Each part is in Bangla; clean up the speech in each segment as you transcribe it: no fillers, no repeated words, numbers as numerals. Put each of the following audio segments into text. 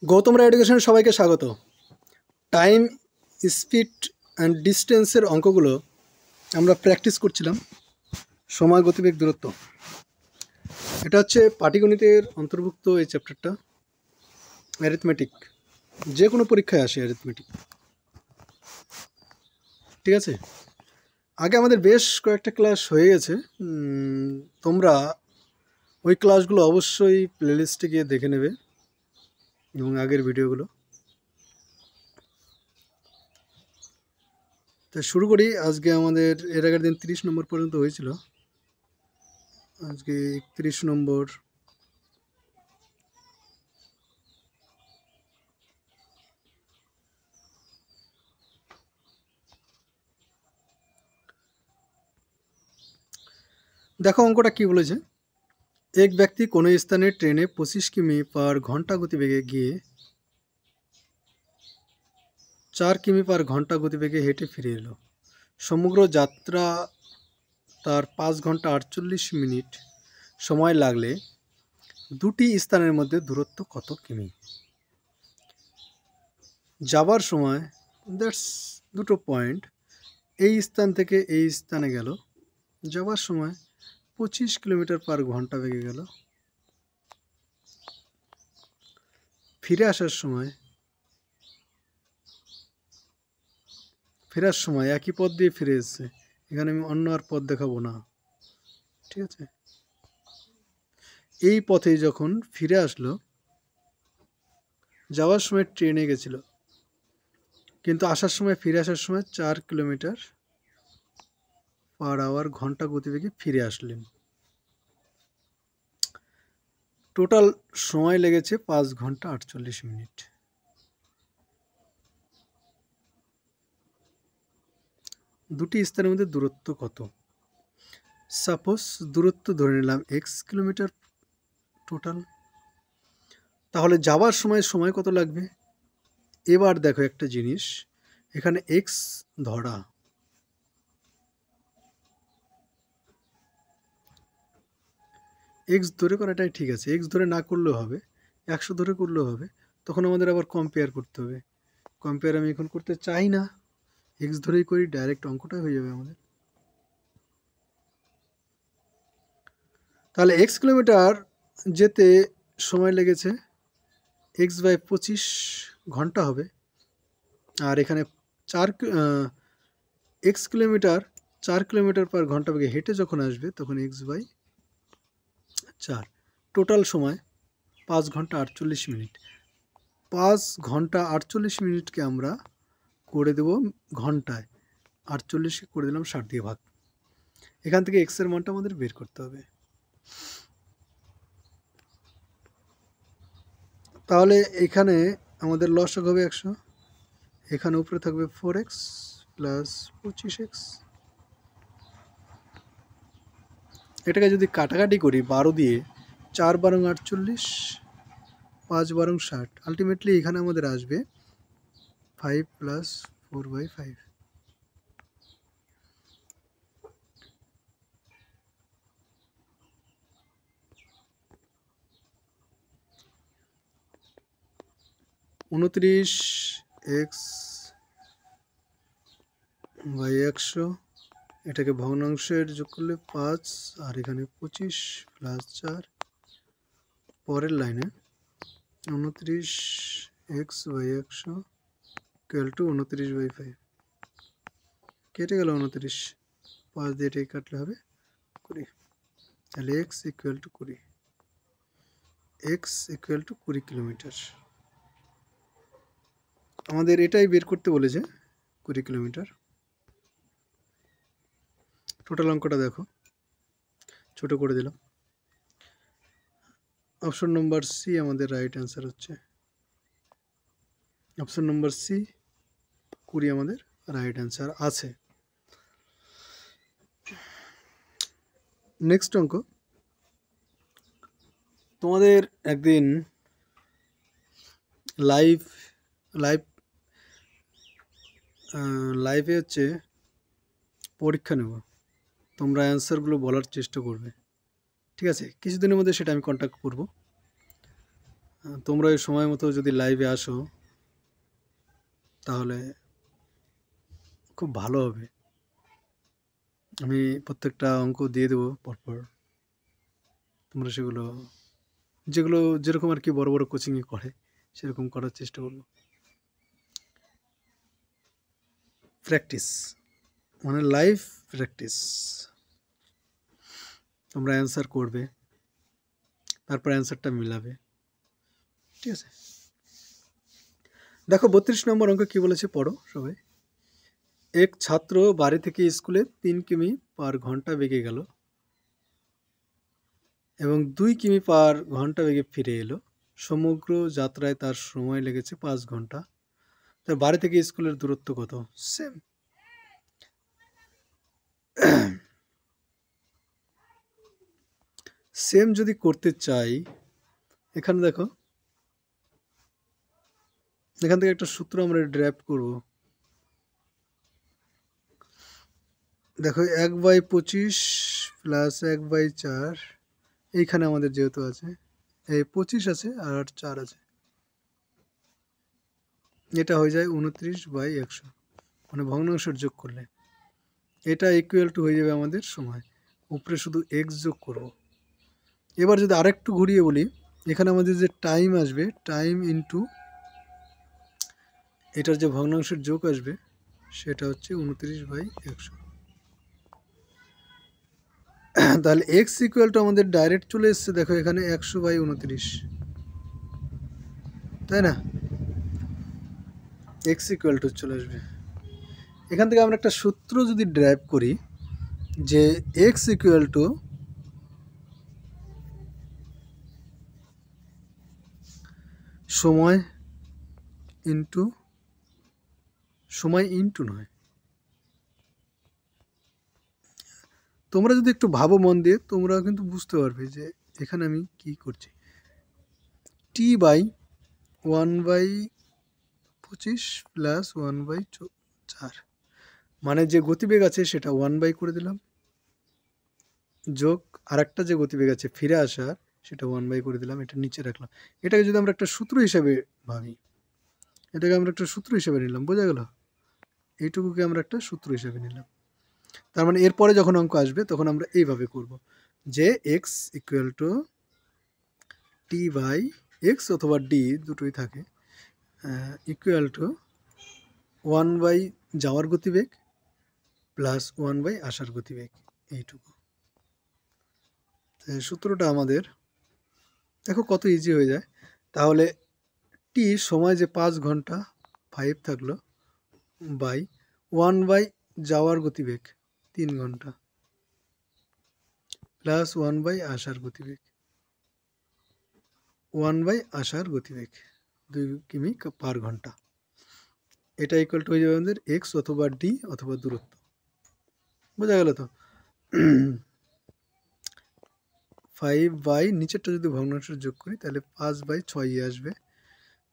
গৌতম রায় এডুকেশনের সবাইকে স্বাগত। টাইম, স্পিড অ্যান্ড ডিস্টেন্সের অঙ্কগুলো আমরা প্র্যাকটিস করছিলাম। সময়, গতিবেগ, দূরত্ব, এটা হচ্ছে পাটিগণিতের অন্তর্ভুক্ত এই চ্যাপ্টারটা। অ্যারিথমেটিক, যে কোনো পরীক্ষায় আসে অ্যারিথমেটিক, ঠিক আছে। আগে আমাদের বেশ কয়েকটা ক্লাস হয়ে গেছে, তোমরা ওই ক্লাসগুলো অবশ্যই প্লেলিস্টে গিয়ে দেখে নেবে এবং আগের ভিডিওগুলো। তো শুরু করি। আজকে আমাদের এর আগের দিন 30 নম্বর পর্যন্ত হয়েছিল, আজকে 31 নম্বর। দেখো অঙ্কটা কি বলেছে। এক ব্যক্তি কোনো স্থানে ট্রেনে 25 কিমি/ঘন্টা গতিবেগে গিয়ে 4 কিমি/ঘন্টা গতিবেগে হেঁটে ফিরে এলো। সমগ্র যাত্রা তার 5 ঘন্টা 48 মিনিট সময় লাগলে দুটি স্থানের মধ্যে দূরত্ব কত কিমি? যাবার সময়, দ্যাটস দুটো পয়েন্ট, এই স্থান থেকে এই স্থানে গেল, যাবার সময় 25 কিলোমিটার/ঘন্টা বেগে গেল, ফেরার সময় একই পথ দিয়ে ফিরে এসেছে। এখানে আমি অন্য আর পথ দেখাবো না, ঠিক আছে। এই পথে যখন ফিরে আসলো, যাওয়ার সময় ট্রেনে গেছিল, কিন্তু ফিরে আসার সময় 4 কিলোমিটার/আওয়ার/ঘন্টা গতিবেগে ফিরে আসলেন। টোটাল সময় লেগেছে 5 ঘন্টা 48 মিনিট। দুটি স্থানের মধ্যে দূরত্ব কত? সাপোজ দূরত্ব ধরে নিলাম x কিলোমিটার টোটাল, তাহলে যাবার সময় কত লাগবে? এবার দেখো একটা জিনিস, এখানে x ধরা, x ধরে করাটাই ঠিক আছে। x ধরে না করলেও হবে, 100 ধরে করলেও হবে। তখন আমাদের আবার কম্পেয়ার করতে হবে। কম্পেয়ার আমি এখন করতে চাই না, x ধরেই করি, ডাইরেক্ট অঙ্কটা হয়ে যাবে আমাদের। তাহলে x কিলোমিটার যেতে সময় লেগেছে x/25 ঘন্টা হবে। আর এখানে 4 কিলোমিটার/ঘন্টা বেগে হেঁটে যখন আসবে তখন x/4। টোটাল সময় 5 ঘন্টা 48 মিনিট। 5 ঘন্টা 48 মিনিটকে আমরা করে দেব ঘন্টায়, 48কে করে দিলাম 60 দিয়ে ভাগ। এখান থেকে x এর মানটা আমাদের বের করতে হবে। তাহলে এখানে আমাদের লসাগু হবে 100, এখানে উপরে থাকবে 4x প্লাস 25x। এটাকে যদি কাটাকাটি করি 12 দিয়ে, 4 বারং 48, 5 বারং 60, আলটিমেটলি এখানে আমাদের আসবে 5 প্লাস 4/5। উনত্রিশ x/100, এটাকে ভগ্নাংশের যোগ করলে 5, আর এখানে 25 প্লাস 4। পরের লাইনে 29 x/100 ইকুয়াল টু 29/5। কেটে গেল 29, 5 দিয়ে এটাকে কাটলে হবে 20। তাহলে x equal to 20, x equal to 20 kilometre. আমাদের এটাই বের করতে বলেছে, 20 কিলোমিটার। টোটাল অঙ্কটা দেখো, ছোট করে দিলাম। অপশন নম্বর সি আমাদের রাইট অ্যান্সার হচ্ছে। অপশন নম্বর সি 20 আমাদের রাইট অ্যান্সার আছে। নেক্সট অঙ্ক, তোমাদের একদিন লাইভে হচ্ছে পরীক্ষা নেব, তোমরা অ্যান্সারগুলো বলার চেষ্টা করবে, ঠিক আছে। কিছুদিনের মধ্যে সেটা আমি কন্ট্যাক্ট করব। তোমরা এই সময় মতো যদি লাইভে আসো তাহলে খুব ভালো হবে। আমি প্রত্যেকটা অঙ্ক দিয়ে দেবো পরপর, তোমরা সেগুলো যেগুলো যেরকম আর কি বড় বড় কোচিংয়ে করে সেরকম করার চেষ্টা করবো। প্র্যাকটিস মানে লাইভ প্র্যাকটিস, তোমরা অ্যান্সার করবে, তারপর অ্যান্সারটা মিলাবে, ঠিক আছে? দেখো 32 নম্বর অঙ্ক কি বলেছে পড়ো সবাই। এক ছাত্র বাড়ি থেকে স্কুলে 3 কিমি পার ঘন্টা বেগে গেল এবং 2 কিমি পার ঘন্টা বেগে ফিরে এলো। সমগ্র যাত্রায় তার সময় লেগেছে 5 ঘন্টা। তার বাড়ি থেকে স্কুলের দূরত্ব কত? সেম। সেম যদি করতে চাই, এখানে দেখো, এখান থেকে একটা সূত্র আমরা ড্রাইভ করব। দেখো 1/25 প্লাস 1/4, এইখানে আমাদের যেহেতু আছে এই 25 আছে আর 4 আছে, এটা হয়ে যায় 29/100, মানে ভগ্নাংশের যোগ করলে এটা ইকুয়াল টু হয়ে যাবে আমাদের সময়। উপরে শুধু এক্স যোগ করব। এবার যদি আরেকটু ঘুরিয়ে বলি, এখানে আমাদের যে টাইম আসবে, টাইম ইন্টু এটার যে ভগ্নাংশের যোগ আসবে সেটা হচ্ছে 29/100। তাহলে এক্স ইকুয়াল টু আমাদের ডাইরেক্ট চলে এসছে, দেখো এখানে 100/29, তাই না? এক্স ইকুয়াল টু চলে আসবে। এখান থেকে আমরা একটা সূত্র যদি ড্রাইভ করি যে এক্স ইকুয়াল টু সময় ইন্টু নয়, তোমরা যদি একটু ভাবো মন দিয়ে তোমরা কিন্তু বুঝতে পারবে যে এখানে আমি কি করছি। t/1/25 প্লাস 1/4, মানে যে গতিবেগ আছে সেটা 1 করে দিলাম, যোগ আরেকটা যে গতিবেগ আছে ফিরে আসার সেটা 1 করে দিলাম, এটা নিচে রাখলাম। এটাকে যদি আমরা একটা সূত্র হিসাবে ভাবি, এটাকে আমরা একটা সূত্র হিসাবে নিলাম, বোঝা গেল? এইটুকুকে আমরা একটা সূত্র হিসাবে নিলাম। তার মানে এরপরে যখন অঙ্ক আসবে তখন আমরা এইভাবে করব যে এক্স ইকুয়াল টু t/x অথবা ডি দুটোই থাকে, ইকুয়াল টু 1 যাওয়ার গতিবেগ প্লাস 1 আসার গতিবেগ, এইটুকু। সূত্রটা আমাদের দেখো কত ইজি হয়ে যায়। তাহলে টি সময় যে 5 ঘন্টা 5 থাকলো বাই 1 যাওয়ার গতিবেগ 3 ঘন্টা প্লাস 1 আসার গতিবেগ, 1 আসার গতিবেগ 2 কিমি পার ঘন্টা, এটা ইকুয়াল টু হয়ে যাবে আমাদের এক্স অথবা ডি অথবা দূরত্ব, বোঝা গেল তো? 5 নিচেরটা যদি ভগ্নাংশ যোগ করি তাহলে 5/6 আসবে।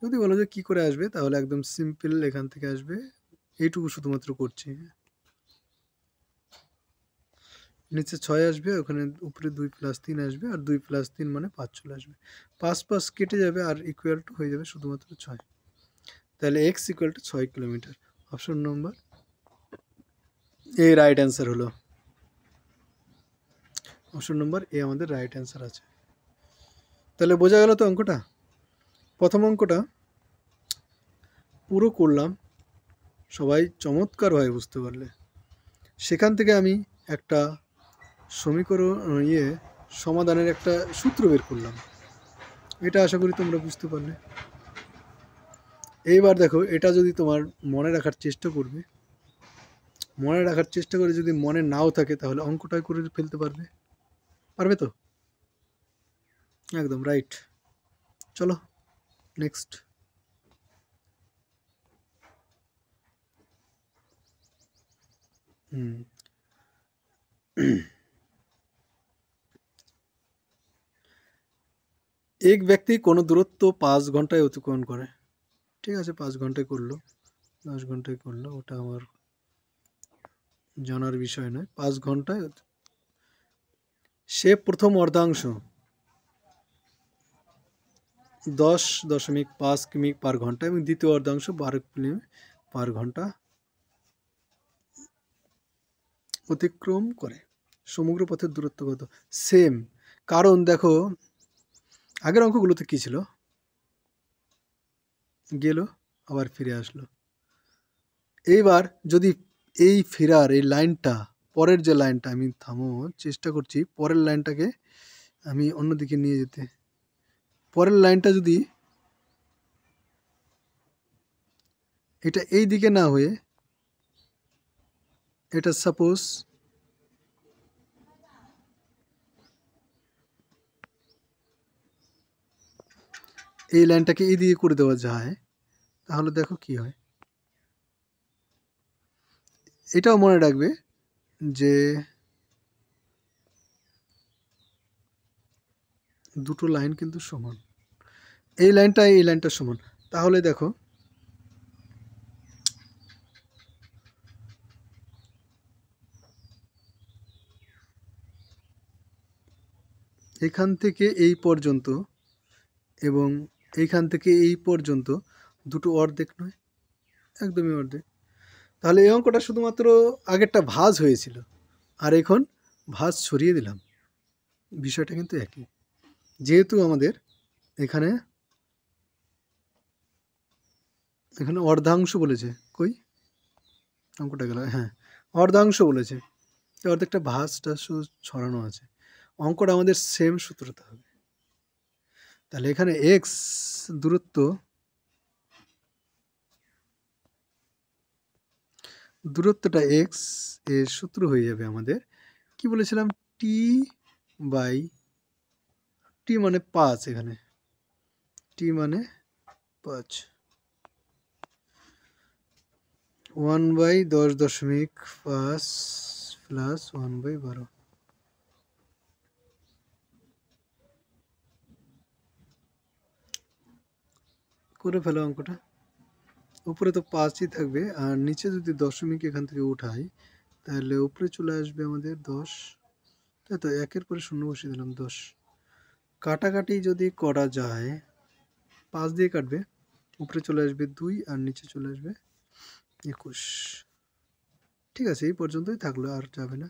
যদি বলো যে কী করে আসবে তাহলে একদম সিম্পল এখান থেকে আসবে, এইটুকু শুধুমাত্র করছি, নিচে 6 আসবে, ওখানে উপরে 2 + 3 আসবে, আর 2 + 3 মানে 5 চলে আসবে, 5 কেটে যাবে আর ইকুয়াল টু হয়ে যাবে শুধুমাত্র 6। তাহলে x equal to 6 kilometre. Option number A right answer হলো, অপশন নম্বর এ আমাদের রাইট অ্যান্সার আছে। তাহলে বোঝা গেল তো অঙ্কটা? প্রথম অঙ্কটা পুরো করলাম, সবাই চমৎকারভাবে বুঝতে পারলে। সেখান থেকে আমি একটা সমীকরণ সমাধানের একটা সূত্র বের করলাম, এটা আশা করি তোমরা বুঝতে পারলে। এইবার দেখো এটা যদি তোমার মনে রাখার চেষ্টা করবে, মনে রাখার চেষ্টা করে যদি মনে নাও থাকে তাহলে অঙ্কটাই করে ফেলতে পারবে, পারবে তো? একদম রাইট। চলো নেক্সট। এক ব্যক্তি কোনো দূরত্ব 5 ঘন্টায় অতিক্রমণ করে, ঠিক আছে 5 ঘন্টায় করলো, 10 ঘন্টায় করলো, ওটা আমার জানার বিষয় নয়। 5 ঘন্টায় সে প্রথম অর্ধাংশ 10.5 কিমি পার ঘন্টা এবং দ্বিতীয় অর্ধাংশ 12 কিমি পার ঘন্টা অতিক্রম করে। সমগ্র পথের দূরত্ব কত? সেম, কারণ দেখো আগের অঙ্কগুলোতে কি ছিল, গেল আবার ফিরে আসলো। এইবার যদি এই ফেরার এই লাইনটা, পরের যে লাইনটা, আমি চেষ্টা করছি পরের লাইনটাকে আমি অন্যদিকে নিয়ে যেতে। পরের লাইনটা যদি এটা এই দিকে না হয়ে এটা সাপোজ এই লাইনটাকে এই দিকে করে দেওয়া যায়, তাহলে দেখো কি হয়। এটাও মনে রাখবে যে দুটো লাইন কিন্তু সমান, এই লাইনটা এই লাইনটা সমান। তাহলে দেখো এখান থেকে এই পর্যন্ত এবং এইখান থেকে এই পর্যন্ত দুটো অর্ধেক নয়, একদমই অর্ধেক। তাহলে এই অঙ্কটা শুধুমাত্র আগেরটা ভাঁজ হয়েছিল, আর এখন ভাঁজ সরিয়ে দিলাম, বিষয়টা কিন্তু একই। যেহেতু আমাদের এখানে অর্ধাংশ বলেছে, কই অঙ্কটা গেল, হ্যাঁ অর্ধাংশ বলেছে, অর্ধেকটা ভাঁজটা ছড়ানো আছে। অঙ্কটা আমাদের সেম সূত্রতে হবে। তাহলে এখানে এক্স দূরত্বটা এক্স এর সূত্র হয়ে যাবে আমাদের, কি বলেছিলাম, টি বাই টি মানে 5, এখানে টি মানে 5, 1/10.5 প্লাস 1/12। করে ফেলো অঙ্কটা। উপরে তো 5ই থাকবে, আর নিচে যদি দশমিক এখান থেকে উঠাই তাহলে উপরে চলে আসবে আমাদের 10, তাই তো 1-এর পরে 0 বসিয়ে দিলাম 10। কাটাকাটি যদি করা যায় 5 দিয়ে কাটবে, উপরে চলে আসবে 2 আর নিচে চলে আসবে 21। ঠিক আছে, এই পর্যন্তই থাকলো, আর যাবে না।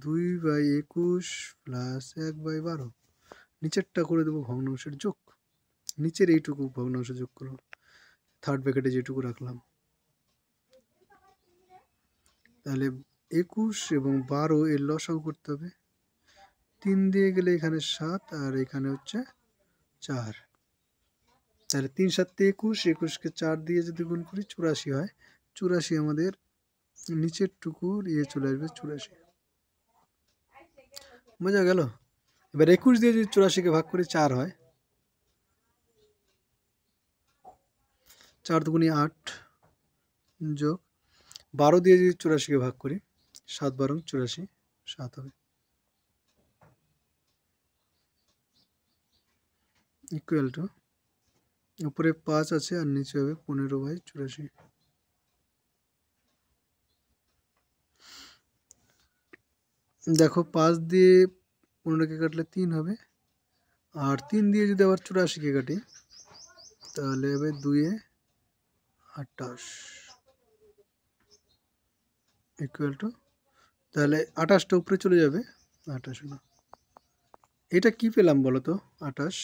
2/21 প্লাস 1/12, নিচেরটা করে দেবো ভগ্নাংশের যোগ, নিচের এইটুকু ভগ্নাংশ যোগ করো, থার্ড ব্র্যাকেটে যেটুকু রাখলাম। তাহলে 21 এবং 12 এর লসাগু করতে হবে। 3 দিয়ে গেলে এখানে 7 আর এখানে হচ্ছে 4। তাহলে 3 7 21, 21কে 4 দিয়ে যদি গুণ করি 84 হয়। 84 আমাদের নিচের টুকুর চলে আসবে 84। বোঝা গেল? এবার 21 দিয়ে যদি 84কে ভাগ করি 4 হয়, 4 দুগুণে 8 যোগ 12 দিয়ে যদি 84কে ভাগ করি 7 12 84, 7 হবে, ইকুয়াল টু উপরে 5 আছে আর নিচে হবে 15/84। দেখো 5 দিয়ে 15কে কাটলে 3 হবে, আর 3 দিয়ে যদি আবার 84কে কাটি তাহলে হবে 2-এ 28 ইকুয়াল টু, তাহলে 28টা উপরে চলে যাবে, 28 না। এটা কি পেলাম বলো তো? 28।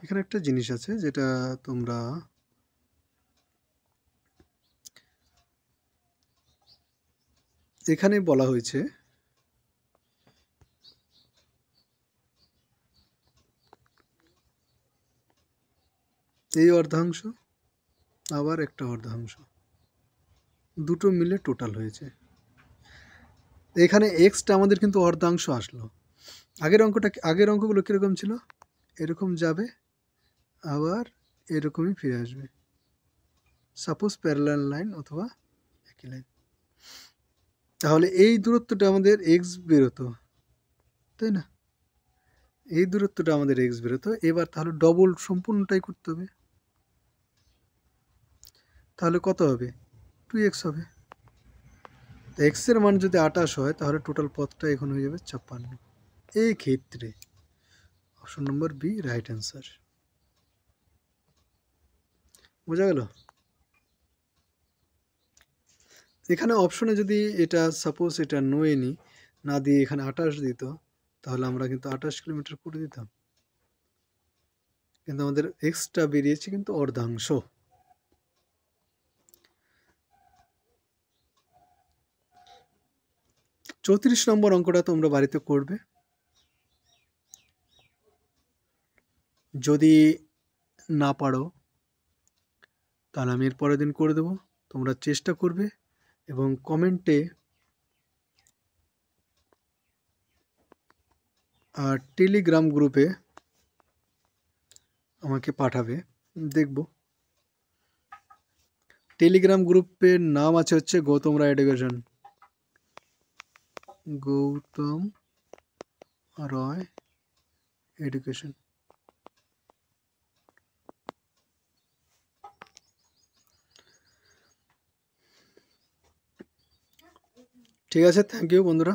এখানে একটা জিনিস আছে যেটা তোমরা এখানে বলা হয়েছে, এই অর্ধাংশ আবার একটা অর্ধাংশ, দুটো মিলে টোটাল হয়েছে। এখানে এক্সটা আমাদের কিন্তু অর্ধাংশ আসলো। আগের অঙ্কগুলো কীরকম ছিল, এরকম যাবে আবার এরকমই ফিরে আসবে, সাপোজ প্যারালাল লাইন অথবা একই লাইন। তাহলে এই দূরত্বটা আমাদের এক্স বেরোতো, তাই না? এই দূরত্বটা আমাদের এক্স বেরোতো। এবার তাহলে ডবল সম্পূর্ণটাই করতে হবে, তাহলে কত হবে? 2x হবে। এক্স এর মান যদি 28 হয় তাহলে টোটাল পথটা এখন হয়ে যাবে 56। এই ক্ষেত্রে option number B right answer. বোঝা গেল? এখানে অপশনে যদি এটা সাপোজ এটা নো এনি না দিয়ে এখানে 28 দিত, তাহলে আমরা কিন্তু 28 কিলোমিটার করে দিতাম, কিন্তু আমাদের এক্সট্রা বেরিয়েছে কিন্তু অর্ধাংশ। 34 নম্বর অঙ্কটা তোমরা বাড়িতে করবে। যদি না পারো তাহলে আমি এর পরের দিন করে দেবো। তোমরা চেষ্টা করবে এবং কমেন্টে আর টেলিগ্রাম গ্রুপে আমাকে পাঠাবে, দেখব। টেলিগ্রাম গ্রুপের নাম আছে হচ্ছে গৌতম রায় এডুকেশন, গৌতম রয় এডুকেশন। ঠিক আছে, থ্যাংক ইউ বন্ধুরা।